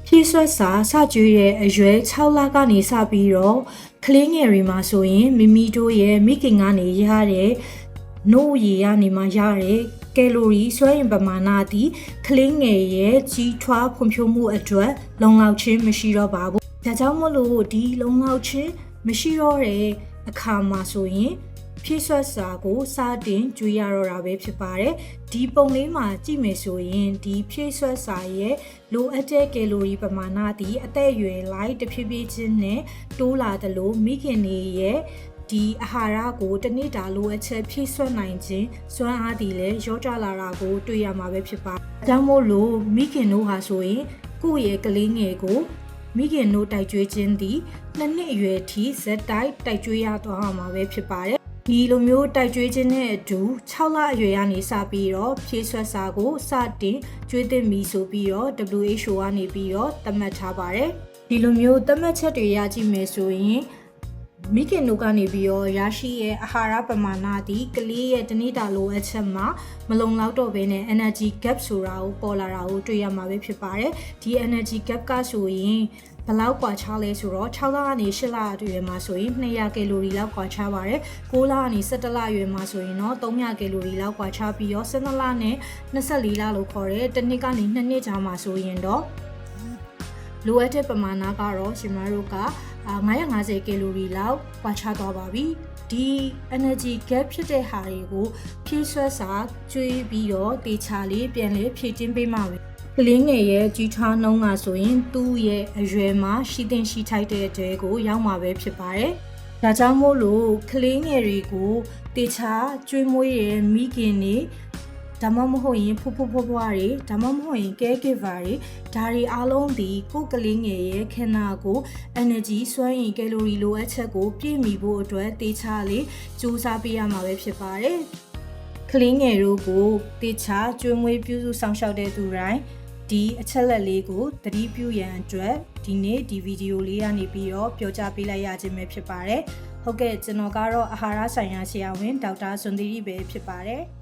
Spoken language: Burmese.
ဖြည့်ဆွတ်စာစကျွေးတဲ့အရွယ်6လကနေစပြီးတော့ကလေးငယ်တွေမှာဆိုရင်မိမိတို့ရဲ့မိခင်ကနေရတဲ့နို့ရည်ကနေမှရတဲ့ကယ်လိုရီစွမ်းအင်ပမာဏသည်ကလေးငယ်ရဲ့ကြီးထွားဖွံ့ဖြိုးမှုအတွက်လုံလောက်ခြင်းမရှိတော့ပါဘူး။ဒါကြောင့်မို့လို့ဒီလုံလောက်ခြင်းမရှိတော့တဲ့အခါမှာဆိုရင်ဖြည့်ဆွတ်စာကိုစတင်ကျွေးရတော့တာပဲဖြစ်ပါတယ်။ဒီပုံလေးမှာကြည့်မယ်ဆိုရင်ဒီဖြည့်ဆွတ်စာရဲ့လိုအပ်တဲ့ကယ်လိုရီပမာဏသည်အသက်အရွယ်လိုက်တဖြည်းဖြည်းချင်းနဲ့တိုးလာသလိုမိခင်တွေရဲ့ဒီအာဟာရကိုတစ်နေ့တာလိုအပ်ချက်ဖြည့်ဆွတ်နိုင်ခြင်းစွမ်းအားသည်လည်းရောကျလာတာကိုတွေ့ရမှာပဲဖြစ်ပါတယ်။ဒါကြောင့်မို့လို့မိခင်တို့ဟာဆိုရင်ကိုယ့်ရဲ့ကလေးငယ်ကိုမိခင်တို့တိုက်ကျွေးခြင်းသည်2နှစ်အရွယ်ထိဇက်တိုက်ကျွေးရသွားမှာပဲဖြစ်ပါတယ်။ဒီလိုမျိုးတိုက်ကျွေးခြင်းနဲ့အတူ6လအရွယ်ကနေစပြီးတော့ဖြည့်ဆွတ်စာကိုစတင်ကျွေးသင့်ပြီဆိုပြီးတော့ WHO ကနေပြီးတော့သတ်မှတ်ထားပါတယ်။ဒီလိုမျိုးသတ်မှတ်ချက်တွေရကြည့်မယ်ဆိုရင်မိခင်တို့ကနေပြီးတော့ရရှိရဲ့အာဟာရပမာဏသည်ကလေးရဲ့တနေ့တာလိုအပ်ချက်မှာမလုံလောက်တော့ဘဲနဲ့ energy gap ဆိုတာကိုပေါ်လာတာကိုတွေ့ရမှာပဲဖြစ်ပါတယ်။ဒီ energy gap ကဆိုရင်ဘလောက်ကွာခြားလဲဆိုတော့6လကနေ8လအရွယ်မှာဆိုရင်200ကယ်လိုရီလောက်ကွာခြားပါတယ်။9လကနေ17လအရွယ်မှာဆိုရင်တော့300ကယ်လိုရီလောက်ကွာခြားပြီးတော့12လနဲ့24လလို့ခေါ်တဲ့တစ်နှစ်ကနေ2နှစ်ကြာမှာဆိုရင်တော့လိုအပ်တဲ့ပမာဏကတော့ရှင်မတို့က950ကယ်လိုရီလောက်ကွာခြားသွားပါပြီ။ဒီ energy gap ဖြစ်တဲ့ဟာတွေကိုဖြည့်ဆွတ်စာကျွေးပြီးတော့တေချာလေးပြန်လေးဖြည့်တင်းပေးမှာပဲ။ကလေးငယ်ရဲ့ကြီးထွားနှုန်းကဆိုရင်သူ့ရဲ့အရွယ်မှာရှိသင့်ရှိထိုက်တဲ့တဲကိုရောက်မှာပဲဖြစ်ပါတယ်။ဒါကြောင့်မို့လို့ကလေးငယ်တွေကိုတေချာကျွေးမွေးရဲ့မိခင်တွေဒါမှမဟုတ်ရင်ဖွားတွေဒါမှမဟုတ်ရင် caregiver တွေဒါတွေအားလုံးဒီကိုယ်ကလေးငယ်ရဲ့ခန္ဓာကို energy စွမ်းရည် calorie လိုအပ်ချက်ကိုပြည့်မီဖို့အတွက်တေချာလေးစူးစမ်းပေးရမှာပဲဖြစ်ပါတယ်။ကလေးငယ်တို့ကိုတေချာကျွေးမွေးပြုစုဆောင်ရှောက်တဲ့သူတိုင်းဒီအချက်လက်လေးကိုသတိပြုရန်အတွက်ဒီနေ့ဒီဗီဒီယိုလေးကနေပြီးတော့ပြောကြားပေးလိုက်ရခြင်းပဲဖြစ်ပါတယ်။ဟုတ်ကဲ့ကျွန်တော်ကတော့အာဟာရဆိုင်ရာဆရာဝန်ဒေါက်တာဇွန်သီရိပဲဖြစ်ပါတယ်။